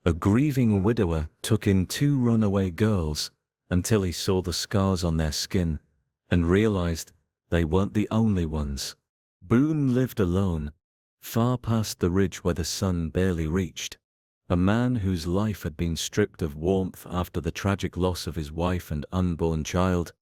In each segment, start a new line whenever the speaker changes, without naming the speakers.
A grieving widower took in 2 runaway girls until he saw the scars on their skin and realized they weren't the only ones. Boone lived alone, far past the ridge where the sun barely reached. A man whose life had been stripped of warmth after the tragic loss of his wife and unborn child,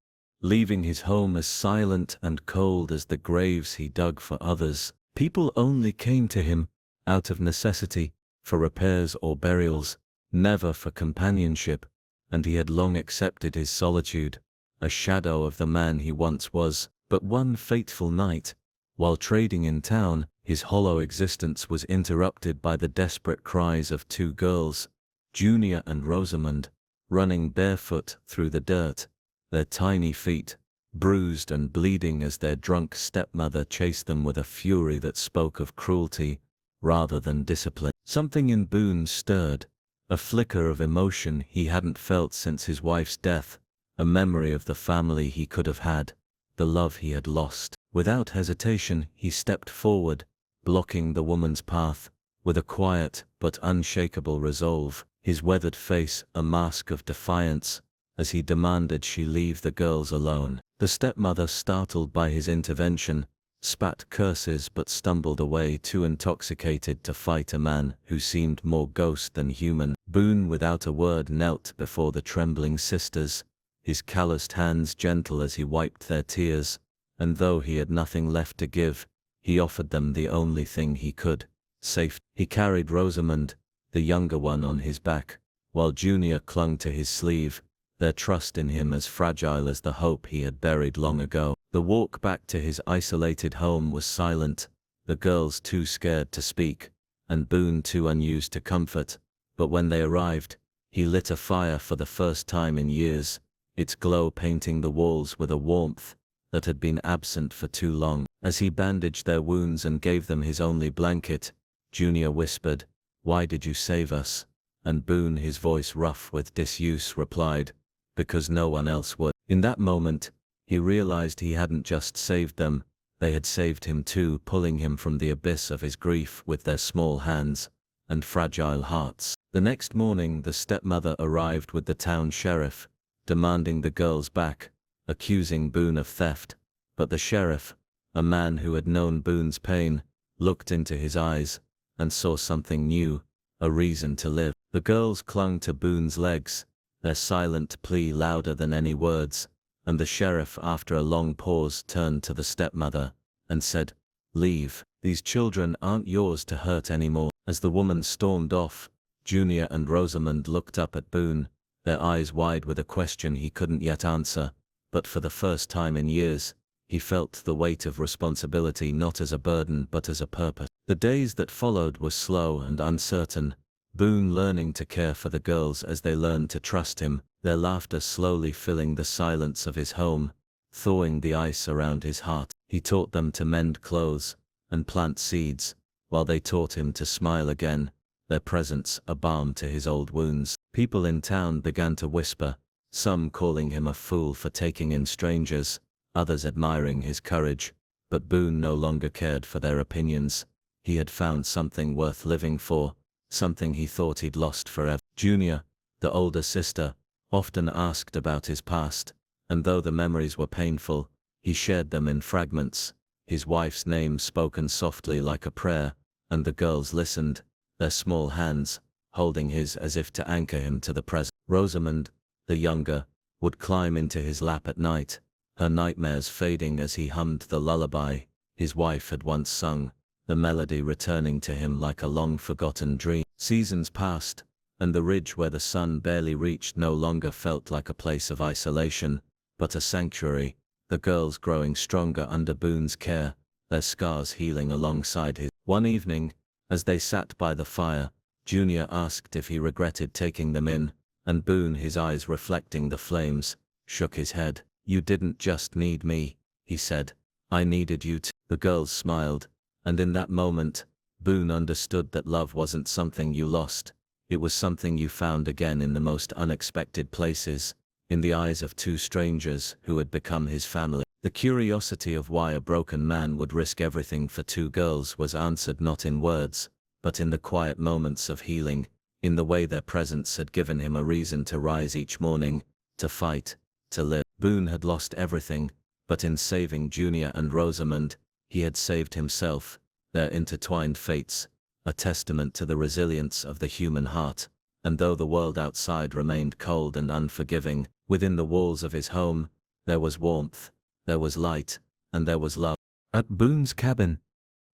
leaving his home as silent and cold as the graves he dug for others. People only came to him out of necessity, for repairs or burials, never for companionship, and he had long accepted his solitude, a shadow of the man he once was. But one fateful night, while trading in town, his hollow existence was interrupted by the desperate cries of 2 girls, Junior and Rosamond, running barefoot through the dirt, their tiny feet bruised and bleeding as their drunk stepmother chased them with a fury that spoke of cruelty rather than discipline. Something in Boone stirred, a flicker of emotion he hadn't felt since his wife's death, a memory of the family he could have had, the love he had lost. Without hesitation, he stepped forward, blocking the woman's path, with a quiet but unshakable resolve, his weathered face a mask of defiance, as he demanded she leave the girls alone. The stepmother, startled by his intervention, spat curses but stumbled away, too intoxicated to fight a man who seemed more ghost than human. Boone, without a word, knelt before the trembling sisters, his calloused hands gentle as he wiped their tears, and though he had nothing left to give, he offered them the only thing he could, safety. He carried Rosamond, the younger one, on his back, while Junior clung to his sleeve, their trust in him as fragile as the hope he had buried long ago. The walk back to his isolated home was silent, the girls too scared to speak, and Boone too unused to comfort. But when they arrived, he lit a fire for the first time in years, its glow painting the walls with a warmth that had been absent for too long. As he bandaged their wounds and gave them his only blanket, Junior whispered, "Why did you save us?" And Boone, his voice rough with disuse, replied, "Because no one else would." In that moment, he realized he hadn't just saved them, they had saved him too, pulling him from the abyss of his grief with their small hands and fragile hearts. The next morning, the stepmother arrived with the town sheriff, demanding the girls back, accusing Boone of theft. But the sheriff, a man who had known Boone's pain, looked into his eyes and saw something new, a reason to live. The girls clung to Boone's legs, their silent plea louder than any words, and the sheriff, after a long pause, turned to the stepmother and said, "Leave. These children aren't yours to hurt anymore." As the woman stormed off, Junior and Rosamond looked up at Boone, their eyes wide with a question he couldn't yet answer. But for the first time in years, he felt the weight of responsibility not as a burden but as a purpose. The days that followed were slow and uncertain, Boone learning to care for the girls as they learned to trust him, their laughter slowly filling the silence of his home, thawing the ice around his heart. He taught them to mend clothes and plant seeds, while they taught him to smile again, their presence a balm to his old wounds. People in town began to whisper, some calling him a fool for taking in strangers, others admiring his courage, but Boone no longer cared for their opinions. He had found something worth living for, something he thought he'd lost forever. Junior, the older sister, often asked about his past, and though the memories were painful, he shared them in fragments, his wife's name spoken softly like a prayer, and the girls listened, their small hands holding his as if to anchor him to the present. Rosamond, the younger, would climb into his lap at night, her nightmares fading as he hummed the lullaby his wife had once sung, the melody returning to him like a long-forgotten dream. Seasons passed, and the ridge where the sun barely reached no longer felt like a place of isolation, but a sanctuary, the girls growing stronger under Boone's care, their scars healing alongside his. One evening, as they sat by the fire, Junior asked if he regretted taking them in, and Boone, his eyes reflecting the flames, shook his head. "You didn't just need me," he said, "I needed you too." The girls smiled, and in that moment, Boone understood that love wasn't something you lost, it was something you found again in the most unexpected places, in the eyes of 2 strangers who had become his family. The curiosity of why a broken man would risk everything for 2 girls was answered not in words, but in the quiet moments of healing, in the way their presence had given him a reason to rise each morning, to fight, to live. Boone had lost everything, but in saving Junior and Rosamund, he had saved himself, their intertwined fates, a testament to the resilience of the human heart. And though the world outside remained cold and unforgiving, within the walls of his home, there was warmth, there was light, and there was love. At Boone's cabin,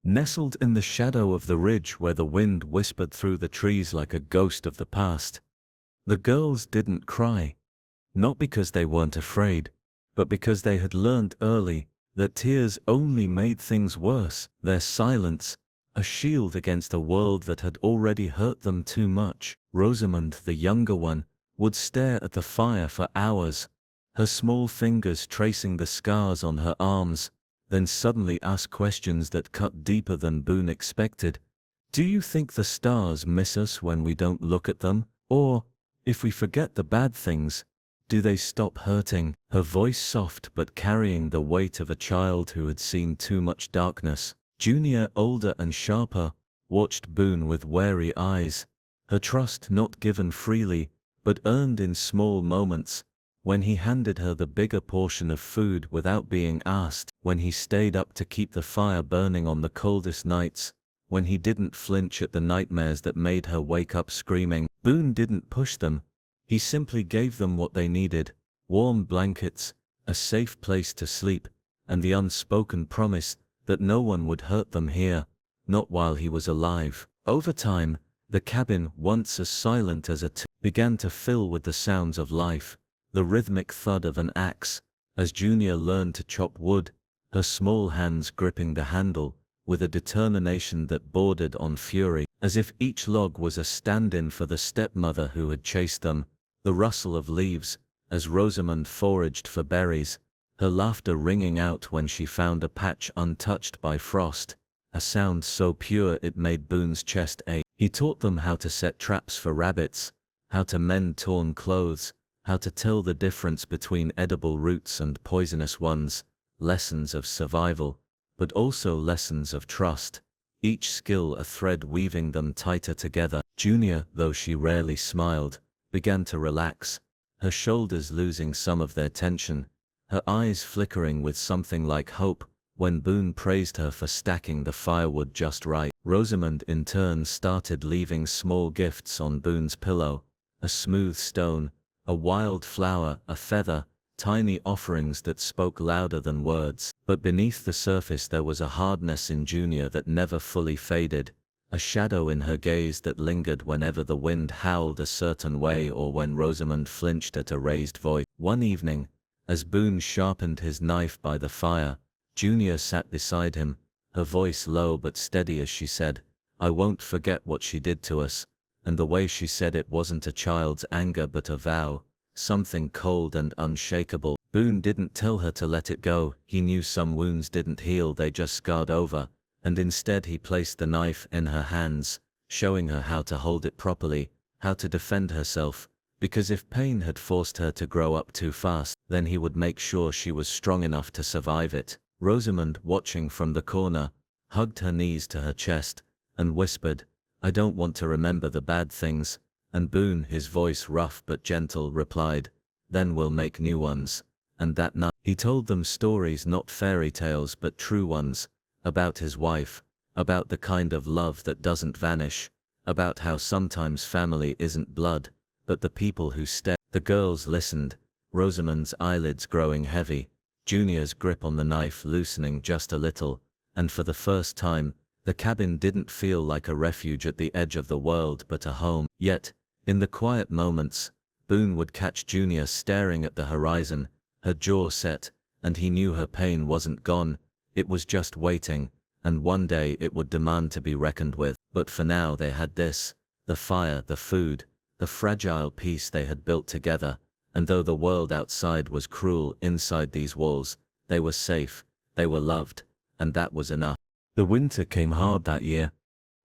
nestled in the shadow of the ridge where the wind whispered through the trees like a ghost of the past, the girls didn't cry. Not because they weren't afraid, but because they had learned early that tears only made things worse. Their silence, a shield against a world that had already hurt them too much. Rosamund, the younger one, would stare at the fire for hours, her small fingers tracing the scars on her arms, then suddenly ask questions that cut deeper than Boone expected. Do you think the stars miss us when we don't look at them? Or, if we forget the bad things, do they stop hurting? Her voice soft but carrying the weight of a child who had seen too much darkness. Junior, older and sharper, watched Boone with wary eyes, her trust not given freely, but earned in small moments, when he handed her the bigger portion of food without being asked, when he stayed up to keep the fire burning on the coldest nights, when he didn't flinch at the nightmares that made her wake up screaming. Boone didn't push them, he simply gave them what they needed: warm blankets, a safe place to sleep, and the unspoken promise that no one would hurt them here, not while he was alive. Over time, the cabin, once as silent as a tomb, began to fill with the sounds of life, the rhythmic thud of an axe, as Junior learned to chop wood, her small hands gripping the handle, with a determination that bordered on fury, as if each log was a stand-in for the stepmother who had chased them. The rustle of leaves, as Rosamund foraged for berries, her laughter ringing out when she found a patch untouched by frost, a sound so pure it made Boone's chest ache. He taught them how to set traps for rabbits, how to mend torn clothes, how to tell the difference between edible roots and poisonous ones, lessons of survival, but also lessons of trust, each skill a thread weaving them tighter together. Junior, though she rarely smiled, began to relax, her shoulders losing some of their tension, her eyes flickering with something like hope, when Boone praised her for stacking the firewood just right. Rosamund in turn started leaving small gifts on Boone's pillow, a smooth stone, a wild flower, a feather, tiny offerings that spoke louder than words. But beneath the surface there was a hardness in Junior that never fully faded, a shadow in her gaze that lingered whenever the wind howled a certain way or when Rosamund flinched at a raised voice. One evening, as Boone sharpened his knife by the fire, Junior sat beside him, her voice low but steady as she said, "I won't forget what she did to us," and the way she said it wasn't a child's anger but a vow, something cold and unshakable. Boone didn't tell her to let it go, he knew some wounds didn't heal, they just scarred over, and instead he placed the knife in her hands, showing her how to hold it properly, how to defend herself, because if pain had forced her to grow up too fast, then he would make sure she was strong enough to survive it. Rosamund, watching from the corner, hugged her knees to her chest, and whispered, "I don't want to remember the bad things," and Boone, his voice rough but gentle, replied, "Then we'll make new ones." And that night, he told them stories, not fairy tales but true ones, about his wife, about the kind of love that doesn't vanish, about how sometimes family isn't blood, but the people who stay. The girls listened, Rosamund's eyelids growing heavy, Junior's grip on the knife loosening just a little, and for the first time, the cabin didn't feel like a refuge at the edge of the world but a home. Yet, in the quiet moments, Boone would catch Junior staring at the horizon, her jaw set, and he knew her pain wasn't gone, it was just waiting, and one day it would demand to be reckoned with. But for now they had this, the fire, the food, the fragile peace they had built together, and though the world outside was cruel, inside these walls, they were safe, they were loved, and that was enough. The winter came hard that year,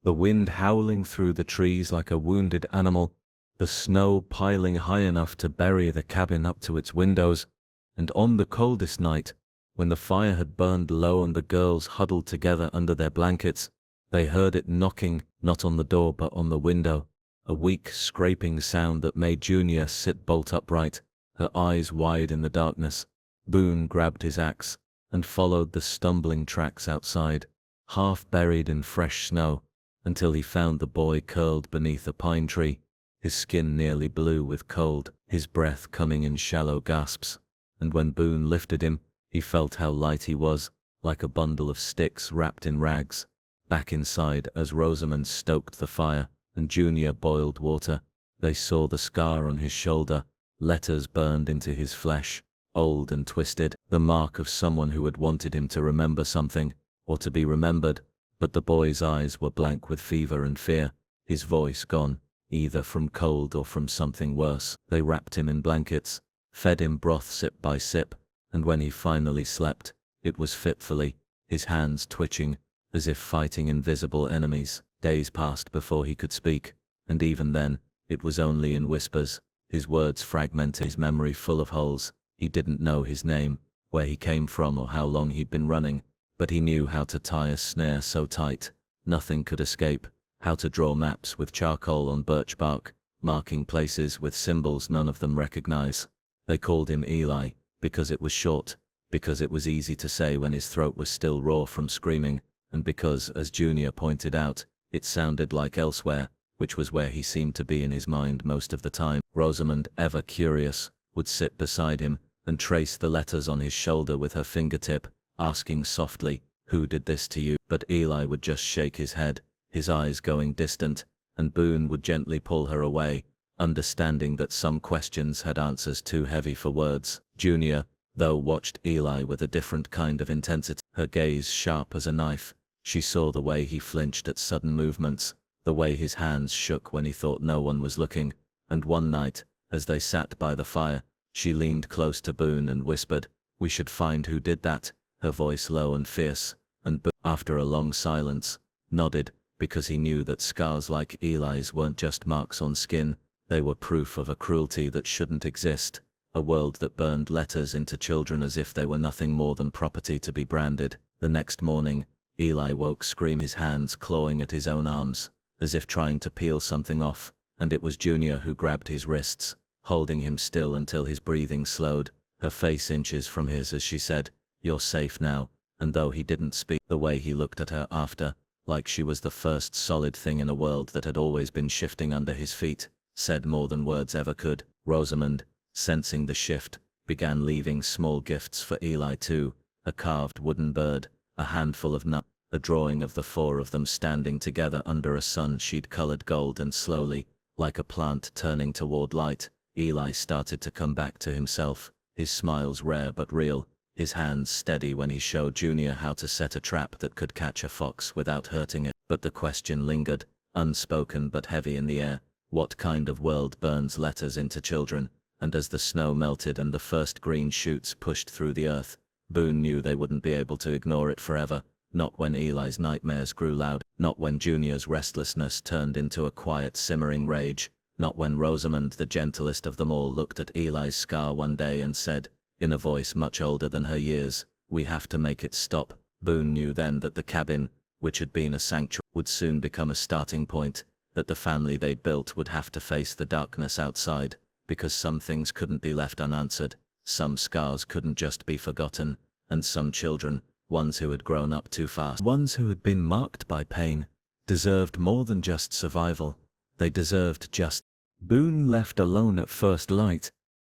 the wind howling through the trees like a wounded animal, the snow piling high enough to bury the cabin up to its windows, and on the coldest night, when the fire had burned low and the girls huddled together under their blankets, they heard it knocking, not on the door but on the window. a weak scraping sound that made Junior sit bolt upright, her eyes wide in the darkness. Boone grabbed his axe and followed the stumbling tracks outside, half buried in fresh snow, until he found the boy curled beneath a pine tree, his skin nearly blue with cold, his breath coming in shallow gasps. And when Boone lifted him, he felt how light he was, like a bundle of sticks wrapped in rags. Back inside, as Rosamond stoked the fire and Junior boiled water, they saw the scar on his shoulder, letters burned into his flesh, old and twisted, the mark of someone who had wanted him to remember something, or to be remembered. But the boy's eyes were blank with fever and fear, his voice gone, either from cold or from something worse. They wrapped him in blankets, fed him broth sip by sip, and when he finally slept, it was fitfully, his hands twitching, as if fighting invisible enemies. Days passed before he could speak, and even then, it was only in whispers, his words fragmented, his memory full of holes. He didn't know his name, where he came from or how long he'd been running, but he knew how to tie a snare so tight nothing could escape, how to draw maps with charcoal on birch bark, marking places with symbols none of them recognize. They called him Eli, because it was short, because it was easy to say when his throat was still raw from screaming, and because, as Junior pointed out, it sounded like elsewhere, which was where he seemed to be in his mind most of the time. Rosamond, ever curious, would sit beside him and trace the letters on his shoulder with her fingertip, asking softly, "Who did this to you?" But Eli would just shake his head, his eyes going distant, and Boone would gently pull her away, understanding that some questions had answers too heavy for words. Junior, though, watched Eli with a different kind of intensity, her gaze sharp as a knife. She saw the way he flinched at sudden movements, the way his hands shook when he thought no one was looking, and one night, as they sat by the fire, she leaned close to Boone and whispered, "We should find who did that," her voice low and fierce, and Boone, after a long silence, nodded, because he knew that scars like Eli's weren't just marks on skin, they were proof of a cruelty that shouldn't exist, a world that burned letters into children as if they were nothing more than property to be branded. The next morning, Eli woke screaming, his hands clawing at his own arms, as if trying to peel something off, and it was Junior who grabbed his wrists, holding him still until his breathing slowed, her face inches from his as she said, "You're safe now," and though he didn't speak, the way he looked at her after, like she was the first solid thing in a world that had always been shifting under his feet, said more than words ever could. Rosamond, sensing the shift, began leaving small gifts for Eli too, a carved wooden bird, a handful of nuts, a drawing of the four of them standing together under a sun she'd colored gold, and slowly, like a plant turning toward light, Eli started to come back to himself, his smiles rare but real, his hands steady when he showed Junior how to set a trap that could catch a fox without hurting it. But the question lingered, unspoken but heavy in the air, what kind of world burns letters into children? And as the snow melted and the first green shoots pushed through the earth, Boone knew they wouldn't be able to ignore it forever, not when Eli's nightmares grew loud, not when Junior's restlessness turned into a quiet simmering rage, not when Rosamond, the gentlest of them all, looked at Eli's scar one day and said, in a voice much older than her years, "We have to make it stop." Boone knew then that the cabin, which had been a sanctuary, would soon become a starting point, that the family they'd built would have to face the darkness outside, because some things couldn't be left unanswered, some scars couldn't just be forgotten, and some children, ones who had grown up too fast, ones who had been marked by pain, deserved more than just survival. They deserved just. Boone left alone at first light,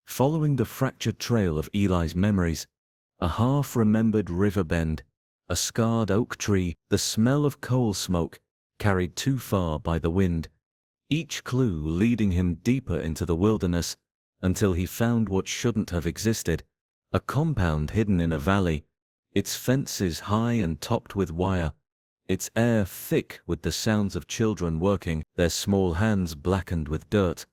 following the fractured trail of Eli's memories, a half-remembered river bend, a scarred oak tree, the smell of coal smoke, carried too far by the wind, each clue leading him deeper into the wilderness, until he found what shouldn't have existed, a compound hidden in a valley, its fences high and topped with wire, its air thick with the sounds of children working, their small hands blackened with dirt,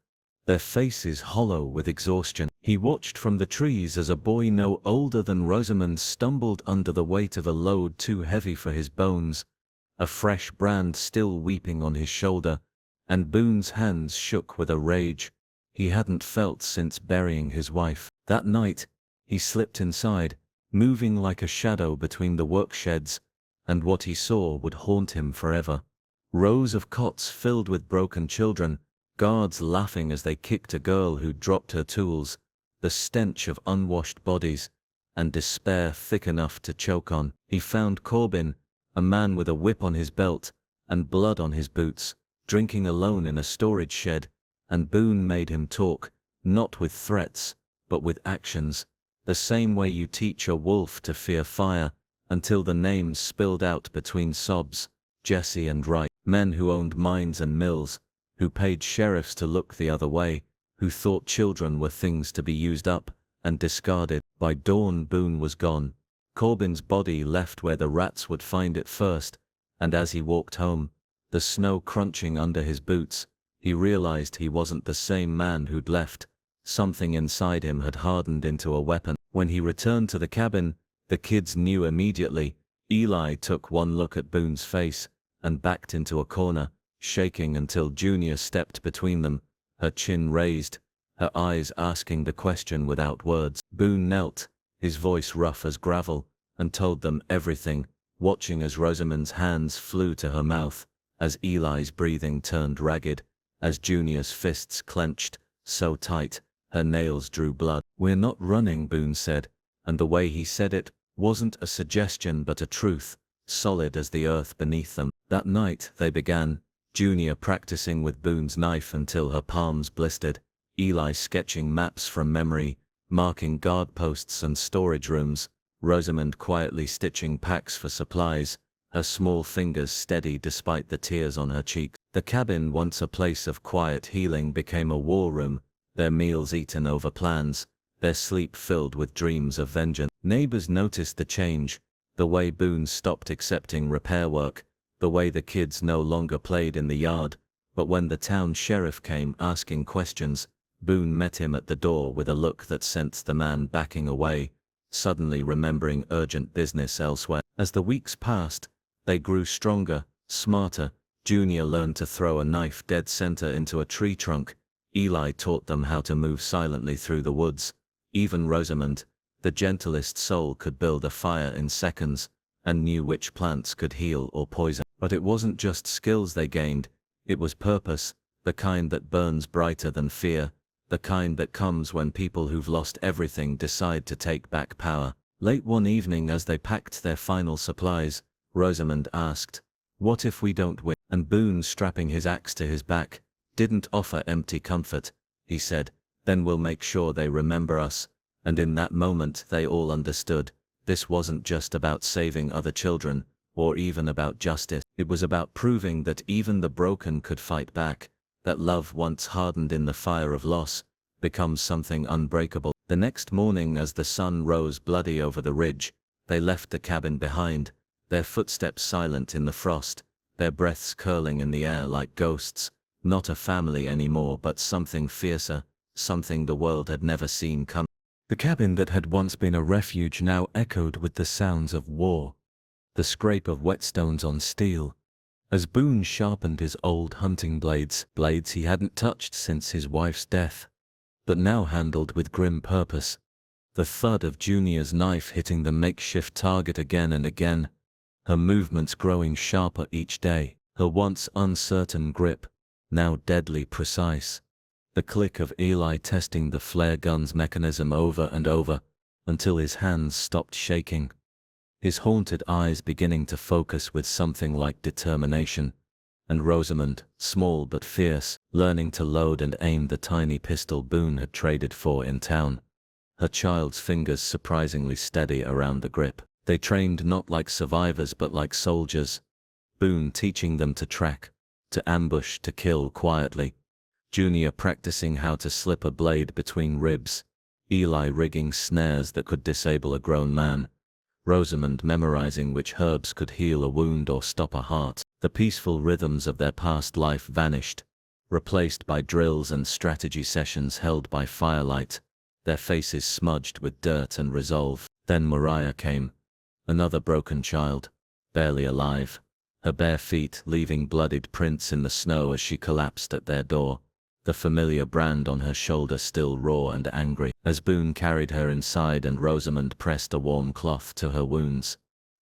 their faces hollow with exhaustion. He watched from the trees as a boy no older than Rosamond stumbled under the weight of a load too heavy for his bones, a fresh brand still weeping on his shoulder, and Boone's hands shook with a rage he hadn't felt since burying his wife. That night, he slipped inside, moving like a shadow between the work sheds, and what he saw would haunt him forever. Rows of cots filled with broken children, guards laughing as they kicked a girl who dropped her tools, the stench of unwashed bodies, and despair thick enough to choke on. He found Corbin, a man with a whip on his belt and blood on his boots, drinking alone in a storage shed, and Boone made him talk, not with threats, but with actions, the same way you teach a wolf to fear fire, until the names spilled out between sobs, Jesse and Wright, men who owned mines and mills, who paid sheriffs to look the other way, who thought children were things to be used up and discarded. By dawn Boone was gone. Corbin's body left where the rats would find it first, and as he walked home, the snow crunching under his boots, he realized he wasn't the same man who'd left. Something inside him had hardened into a weapon. When he returned to the cabin, the kids knew immediately. Eli took one look at Boone's face and backed into a corner, shaking until Junior stepped between them, her chin raised, her eyes asking the question without words. Boone knelt, his voice rough as gravel, and told them everything, watching as Rosamond's hands flew to her mouth, as Eli's breathing turned ragged, as Junior's fists clenched, so tight, her nails drew blood. "We're not running," Boone said, and the way he said it wasn't a suggestion but a truth, solid as the earth beneath them. That night they began, Junior practicing with Boone's knife until her palms blistered, Eli sketching maps from memory, marking guard posts and storage rooms, Rosamond quietly stitching packs for supplies, her small fingers steady despite the tears on her cheeks. The cabin, once a place of quiet healing, became a war room, their meals eaten over plans, their sleep filled with dreams of vengeance. Neighbors noticed the change, the way Boone stopped accepting repair work, the way the kids no longer played in the yard. But when the town sheriff came asking questions, Boone met him at the door with a look that sent the man backing away, suddenly remembering urgent business elsewhere. As the weeks passed, they grew stronger, smarter. Junior learned to throw a knife dead center into a tree trunk. Eli taught them how to move silently through the woods. Even Rosamond, the gentlest soul, could build a fire in seconds, and knew which plants could heal or poison. But it wasn't just skills they gained, it was purpose, the kind that burns brighter than fear, the kind that comes when people who've lost everything decide to take back power. Late one evening, as they packed their final supplies, Rosamond asked, "What if we don't win?" And Boone, strapping his axe to his back, didn't offer empty comfort. He said, "Then we'll make sure they remember us." And in that moment they all understood. This wasn't just about saving other children, or even about justice. It was about proving that even the broken could fight back, that love once hardened in the fire of loss, becomes something unbreakable. The next morning, as the sun rose bloody over the ridge, they left the cabin behind, their footsteps silent in the frost, their breaths curling in the air like ghosts, not a family anymore but something fiercer, something the world had never seen come. The cabin that had once been a refuge now echoed with the sounds of war, the scrape of whetstones on steel, as Boone sharpened his old hunting blades he hadn't touched since his wife's death, but now handled with grim purpose, the thud of Junior's knife hitting the makeshift target again and again, her movements growing sharper each day, her once uncertain grip, now deadly precise. The click of Eli testing the flare gun's mechanism over and over, until his hands stopped shaking. His haunted eyes beginning to focus with something like determination. And Rosamond, small but fierce, learning to load and aim the tiny pistol Boone had traded for in town. Her child's fingers surprisingly steady around the grip. They trained not like survivors but like soldiers. Boone teaching them to track, to ambush, to kill quietly. Junior practicing how to slip a blade between ribs, Eli rigging snares that could disable a grown man, Rosamond memorizing which herbs could heal a wound or stop a heart. The peaceful rhythms of their past life vanished, replaced by drills and strategy sessions held by firelight, their faces smudged with dirt and resolve. Then Mariah came, another broken child, barely alive, her bare feet leaving bloodied prints in the snow as she collapsed at their door. The familiar brand on her shoulder still raw and angry. As Boone carried her inside and Rosamond pressed a warm cloth to her wounds,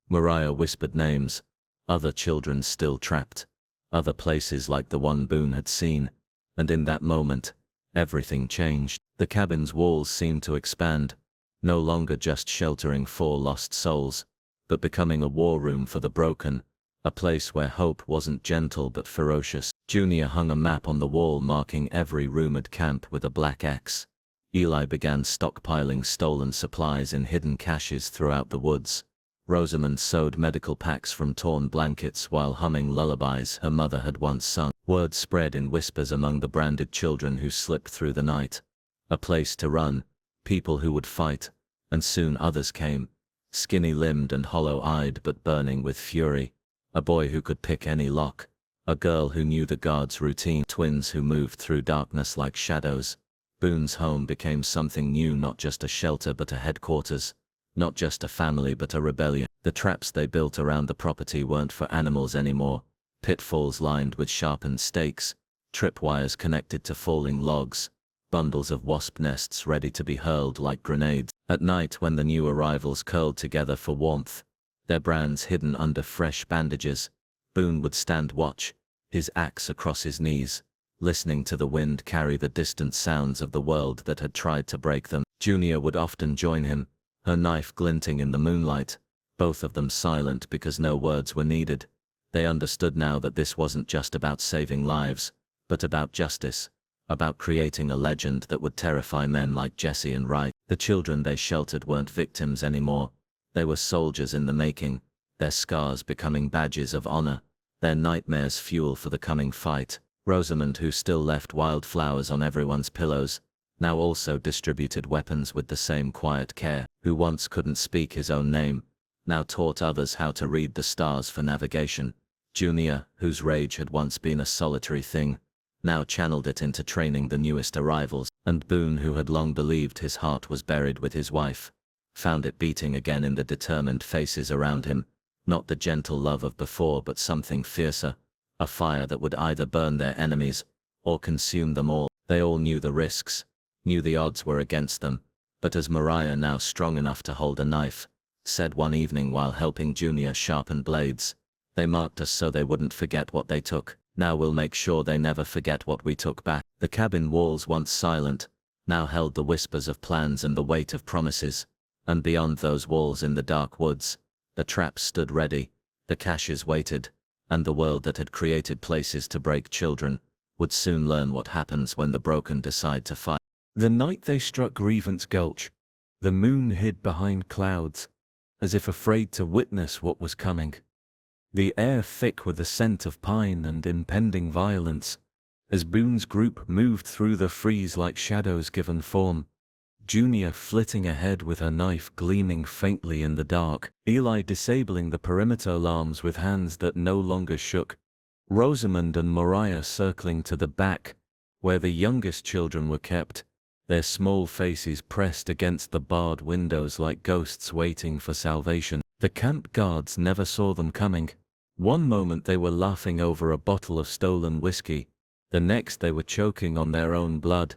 Mariah whispered names, other children still trapped, other places like the one Boone had seen, and in that moment, everything changed. The cabin's walls seemed to expand, no longer just sheltering 4 lost souls, but becoming a war room for the broken, a place where hope wasn't gentle but ferocious. Junior hung a map on the wall marking every rumored camp with a black X. Eli began stockpiling stolen supplies in hidden caches throughout the woods. Rosamond sewed medical packs from torn blankets while humming lullabies her mother had once sung. Word spread in whispers among the branded children who slipped through the night. A place to run, people who would fight, and soon others came, skinny-limbed and hollow-eyed but burning with fury. A boy who could pick any lock, a girl who knew the guard's routine, twins who moved through darkness like shadows. Boone's home became something new, not just a shelter but a headquarters, not just a family but a rebellion. The traps they built around the property weren't for animals anymore, pitfalls lined with sharpened stakes, tripwires connected to falling logs, bundles of wasp nests ready to be hurled like grenades. At night when the new arrivals curled together for warmth, their brands hidden under fresh bandages, Boone would stand watch, his axe across his knees, listening to the wind carry the distant sounds of the world that had tried to break them. Junior would often join him, her knife glinting in the moonlight, both of them silent because no words were needed. They understood now that this wasn't just about saving lives, but about justice, about creating a legend that would terrify men like Jesse and Wright. The children they sheltered weren't victims anymore. They were soldiers in the making, their scars becoming badges of honor, their nightmares fuel for the coming fight. Rosamond, who still left wildflowers on everyone's pillows, now also distributed weapons with the same quiet care. Who once couldn't speak his own name, now taught others how to read the stars for navigation. Junior, whose rage had once been a solitary thing, now channeled it into training the newest arrivals. And Boone, who had long believed his heart was buried with his wife, found it beating again in the determined faces around him, not the gentle love of before but something fiercer, a fire that would either burn their enemies or consume them all. They all knew the risks, knew the odds were against them, but as Mariah, now strong enough to hold a knife, said one evening while helping Junior sharpen blades, "They marked us so they wouldn't forget what they took. Now we'll make sure they never forget what we took back." The cabin walls, once silent, now held the whispers of plans and the weight of promises. And beyond those walls in the dark woods, the traps stood ready, the caches waited, and the world that had created places to break children would soon learn what happens when the broken decide to fight. The night they struck Grievance Gulch, the moon hid behind clouds, as if afraid to witness what was coming. The air thick with the scent of pine and impending violence. As Boone's group moved through the freeze like shadows given form, Junior flitting ahead with her knife gleaming faintly in the dark, Eli disabling the perimeter alarms with hands that no longer shook, Rosamond and Mariah circling to the back, where the youngest children were kept, their small faces pressed against the barred windows like ghosts waiting for salvation. The camp guards never saw them coming. One moment they were laughing over a bottle of stolen whiskey, the next they were choking on their own blood.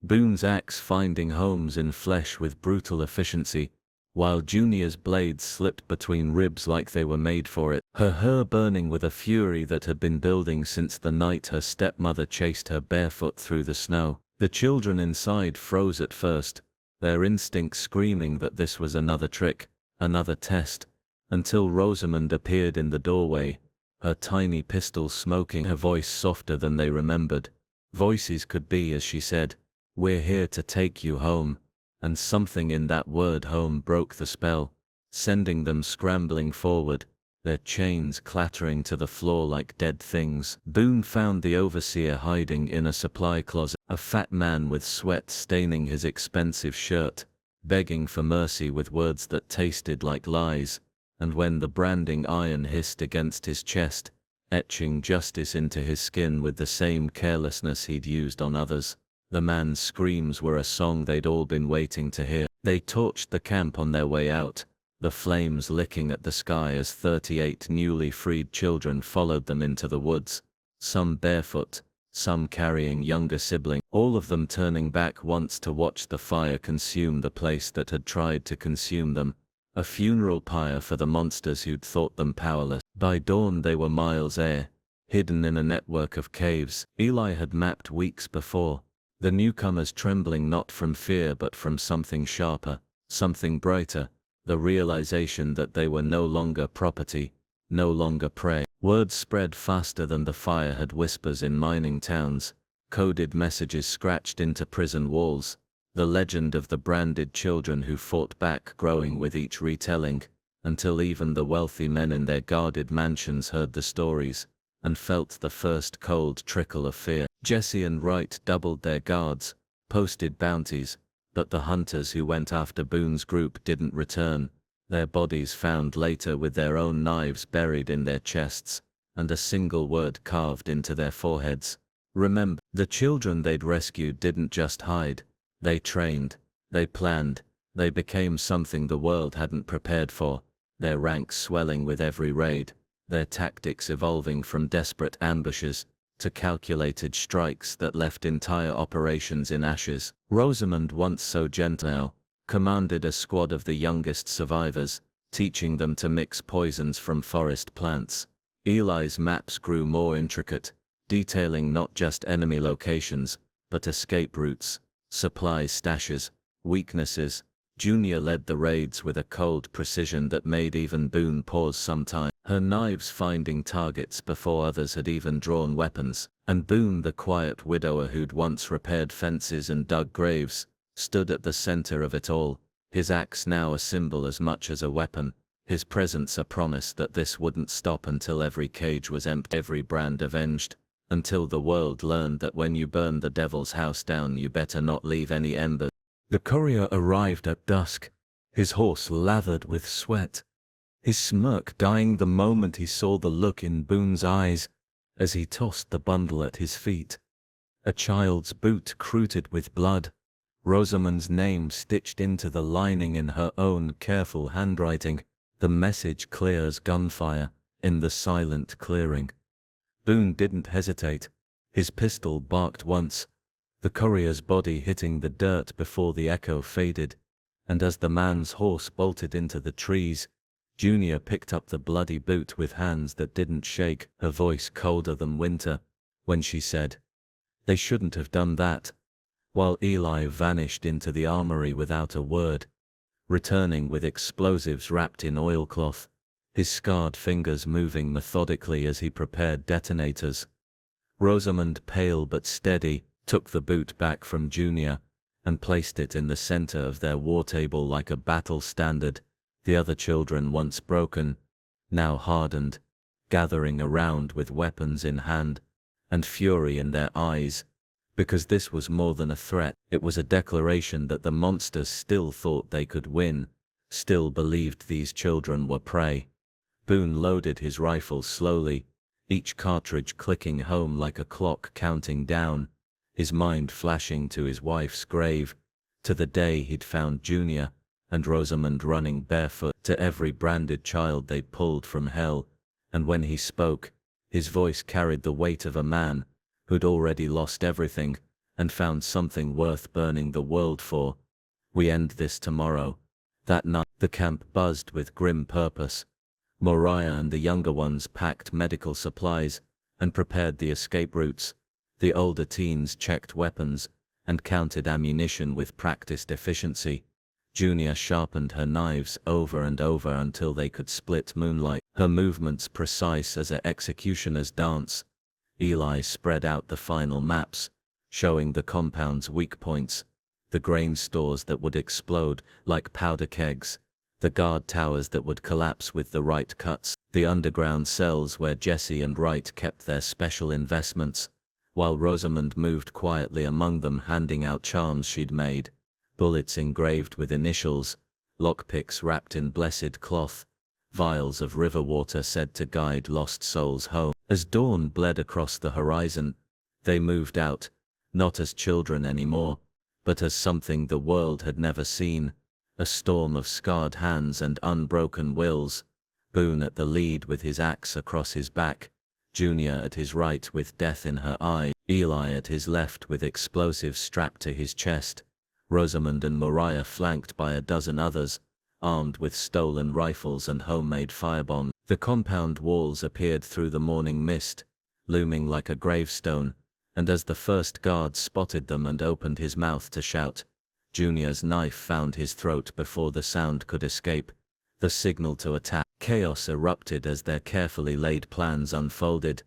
Boone's axe finding homes in flesh with brutal efficiency, while Junior's blades slipped between ribs like they were made for it, her hair burning with a fury that had been building since the night her stepmother chased her barefoot through the snow. The children inside froze at first, their instincts screaming that this was another trick, another test, until Rosamond appeared in the doorway, her tiny pistol smoking, her voice softer than they remembered. Voices could be, as she said, "We're here to take you home," and something in that word home broke the spell, sending them scrambling forward, their chains clattering to the floor like dead things. Boone found the overseer hiding in a supply closet, a fat man with sweat staining his expensive shirt, begging for mercy with words that tasted like lies, and when the branding iron hissed against his chest, etching justice into his skin with the same carelessness he'd used on others, the man's screams were a song they'd all been waiting to hear. They torched the camp on their way out, the flames licking at the sky as 38 newly freed children followed them into the woods, some barefoot, some carrying younger siblings, all of them turning back once to watch the fire consume the place that had tried to consume them, a funeral pyre for the monsters who'd thought them powerless. By dawn they were miles air, hidden in a network of caves Eli had mapped weeks before. The newcomers trembling not from fear but from something sharper, something brighter, the realization that they were no longer property, no longer prey. Words spread faster than the fire had whispers in mining towns, coded messages scratched into prison walls, the legend of the branded children who fought back growing with each retelling, until even the wealthy men in their guarded mansions heard the stories, and felt the first cold trickle of fear. Jesse and Wright doubled their guards, posted bounties, but the hunters who went after Boone's group didn't return, their bodies found later with their own knives buried in their chests, and a single word carved into their foreheads. Remember, the children they'd rescued didn't just hide. They trained, they planned, they became something the world hadn't prepared for, their ranks swelling with every raid, their tactics evolving from desperate ambushes to calculated strikes that left entire operations in ashes. Rosamond, once so gentle, commanded a squad of the youngest survivors, teaching them to mix poisons from forest plants. Eli's maps grew more intricate, detailing not just enemy locations, but escape routes, supply stashes, weaknesses. Junior led the raids with a cold precision that made even Boone pause sometime, her knives finding targets before others had even drawn weapons, and Boone, the quiet widower who'd once repaired fences and dug graves, stood at the center of it all, his axe now a symbol as much as a weapon, his presence a promise that this wouldn't stop until every cage was empty, every brand avenged, until the world learned that when you burn the devil's house down you better not leave any embers. The courier arrived at dusk, his horse lathered with sweat, his smirk dying the moment he saw the look in Boone's eyes as he tossed the bundle at his feet. A child's boot crooted with blood, Rosamond's name stitched into the lining in her own careful handwriting, the message clear as gunfire in the silent clearing. Boone didn't hesitate. His pistol barked once, the courier's body hitting the dirt before the echo faded, and as the man's horse bolted into the trees, Junior picked up the bloody boot with hands that didn't shake, her voice colder than winter, when she said, "They shouldn't have done that," while Eli vanished into the armory without a word, returning with explosives wrapped in oilcloth, his scarred fingers moving methodically as he prepared detonators. Rosamond, pale but steady, took the boot back from Junior and placed it in the center of their war table like a battle standard, the other children once broken, now hardened, gathering around with weapons in hand and fury in their eyes, because this was more than a threat, it was a declaration that the monsters still thought they could win, still believed these children were prey. Boone loaded his rifle slowly, each cartridge clicking home like a clock counting down, his mind flashing to his wife's grave, to the day he'd found Junior and Rosamond running barefoot, to every branded child they'd pulled from hell, and when he spoke, his voice carried the weight of a man who'd already lost everything and found something worth burning the world for. "We end this tomorrow." That night, the camp buzzed with grim purpose. Moriah and the younger ones packed medical supplies and prepared the escape routes. The older teens checked weapons and counted ammunition with practiced efficiency. Junior sharpened her knives over and over until they could split moonlight, her movements precise as an executioner's dance. Eli spread out the final maps, showing the compound's weak points, the grain stores that would explode like powder kegs, the guard towers that would collapse with the right cuts, the underground cells where Jesse and Wright kept their special investments, while Rosamond moved quietly among them handing out charms she'd made, bullets engraved with initials, lockpicks wrapped in blessed cloth, vials of river water said to guide lost souls home. As dawn bled across the horizon, they moved out, not as children anymore, but as something the world had never seen, a storm of scarred hands and unbroken wills, Boone at the lead with his axe across his back, Junior at his right with death in her eye, Eli at his left with explosives strapped to his chest, Rosamond and Moriah flanked by a dozen others, armed with stolen rifles and homemade firebombs. The compound walls appeared through the morning mist, looming like a gravestone, and as the first guard spotted them and opened his mouth to shout, Junior's knife found his throat before the sound could escape. The signal to attack. Chaos erupted as their carefully laid plans unfolded.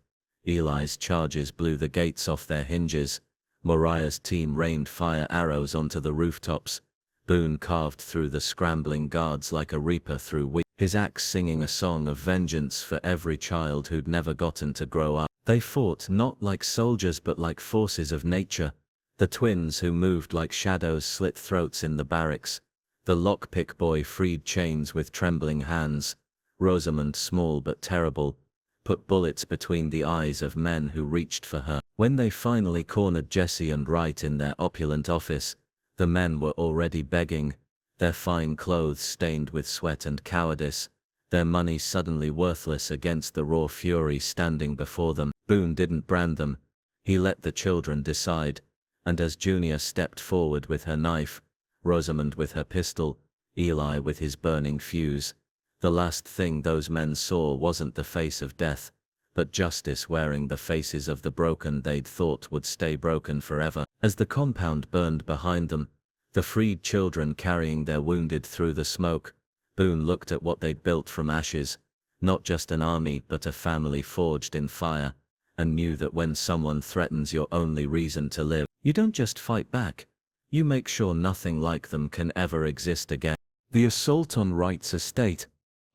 Eli's charges blew the gates off their hinges. Mariah's team rained fire arrows onto the rooftops. Boone carved through the scrambling guards like a reaper through wheat, his axe singing a song of vengeance for every child who'd never gotten to grow up. They fought not like soldiers but like forces of nature. The twins who moved like shadows slit throats in the barracks. The lockpick boy freed chains with trembling hands. Rosamond, small but terrible, put bullets between the eyes of men who reached for her. When they finally cornered Jesse and Wright in their opulent office, the men were already begging, their fine clothes stained with sweat and cowardice, their money suddenly worthless against the raw fury standing before them. Boone didn't brand them, he let the children decide, and as Junior stepped forward with her knife, Rosamond with her pistol, Eli with his burning fuse, the last thing those men saw wasn't the face of death, but justice wearing the faces of the broken they'd thought would stay broken forever. As the compound burned behind them, the freed children carrying their wounded through the smoke, Boone looked at what they'd built from ashes, not just an army but a family forged in fire, and knew that when someone threatens your only reason to live, you don't just fight back, you make sure nothing like them can ever exist again. The assault on Wright's estate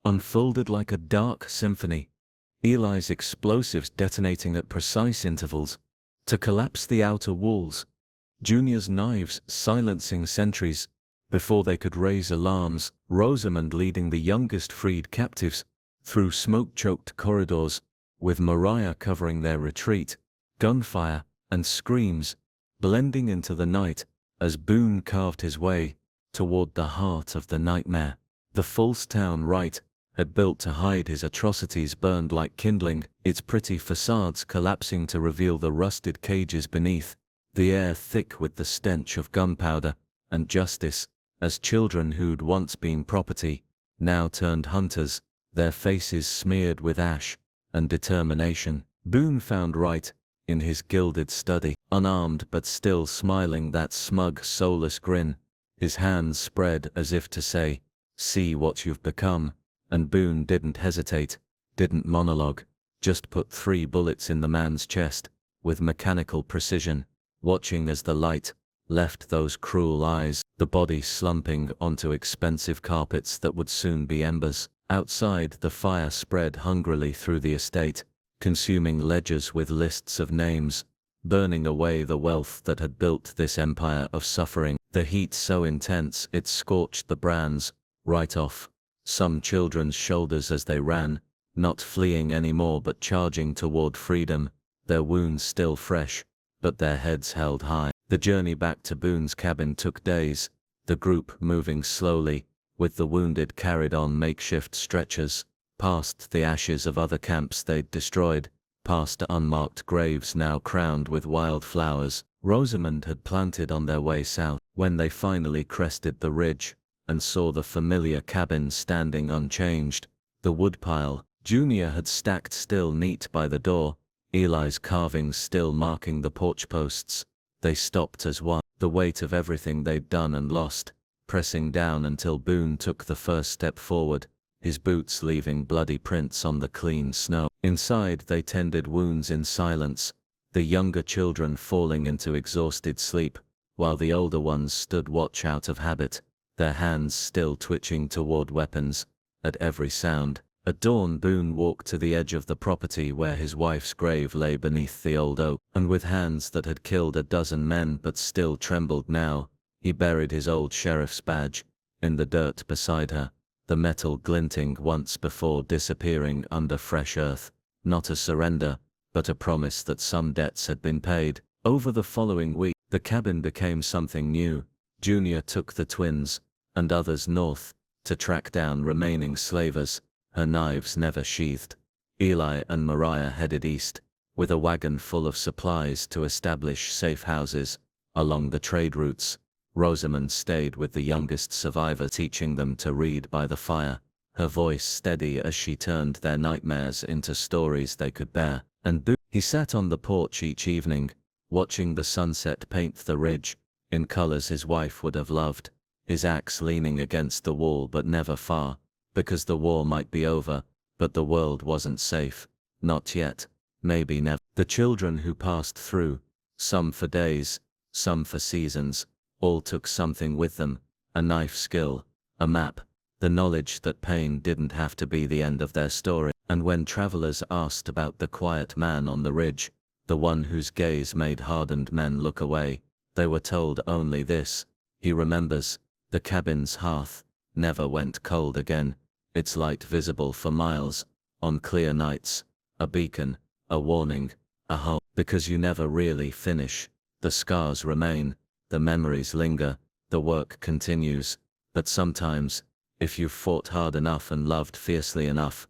unfolded like a dark symphony, Eli's explosives detonating at precise intervals to collapse the outer walls, Junior's knives silencing sentries before they could raise alarms, Rosamond leading the youngest freed captives through smoke-choked corridors, with Mariah covering their retreat, gunfire and screams blending into the night as Boone carved his way toward the heart of the nightmare. The false town Wright had built to hide his atrocities burned like kindling, its pretty facades collapsing to reveal the rusted cages beneath, the air thick with the stench of gunpowder and justice, as children who'd once been property now turned hunters, their faces smeared with ash and determination. Boone found Wright in his gilded study, unarmed but still smiling that smug, soulless grin, his hands spread as if to say, "See what you've become." And Boone didn't hesitate, didn't monologue, just put 3 bullets in the man's chest, with mechanical precision, watching as the light left those cruel eyes, the body slumping onto expensive carpets that would soon be embers. Outside, the fire spread hungrily through the estate, consuming ledgers with lists of names, burning away the wealth that had built this empire of suffering. The heat so intense it scorched the brands right off some children's shoulders as they ran, not fleeing anymore but charging toward freedom, their wounds still fresh, but their heads held high. The journey back to Boone's cabin took days, the group moving slowly, with the wounded carried on makeshift stretchers, past the ashes of other camps they'd destroyed, past unmarked graves now crowned with wildflowers Rosamond had planted on their way south. When they finally crested the ridge and saw the familiar cabin standing unchanged, the woodpile Junior had stacked still neat by the door, Eli's carvings still marking the porch posts, they stopped as one, the weight of everything they'd done and lost pressing down until Boone took the first step forward, his boots leaving bloody prints on the clean snow. Inside they tended wounds in silence, the younger children falling into exhausted sleep, while the older ones stood watch out of habit, their hands still twitching toward weapons, at every sound. At dawn Boone walked to the edge of the property where his wife's grave lay beneath the old oak, and with hands that had killed a dozen men but still trembled now, he buried his old sheriff's badge in the dirt beside her, the metal glinting once before disappearing under fresh earth, not a surrender, but a promise that some debts had been paid. Over the following week, the cabin became something new. Junior took the twins, and others north, to track down remaining slavers, her knives never sheathed. Eli and Mariah headed east, with a wagon full of supplies to establish safe houses along the trade routes. Rosamond stayed with the youngest survivor, teaching them to read by the fire, her voice steady as she turned their nightmares into stories they could bear. And He sat on the porch each evening, watching the sunset paint the ridge, in colors his wife would have loved, his axe leaning against the wall but never far, because the war might be over, but the world wasn't safe. Not yet, maybe never. The children who passed through, some for days, some for seasons, all took something with them, a knife skill, a map, the knowledge that pain didn't have to be the end of their story. And when travelers asked about the quiet man on the ridge, the one whose gaze made hardened men look away, they were told only this: he remembers, the cabin's hearth never went cold again, its light visible for miles, on clear nights, a beacon, a warning, a home. Because you never really finish, the scars remain, the memories linger, the work continues, but sometimes, if you've fought hard enough and loved fiercely enough,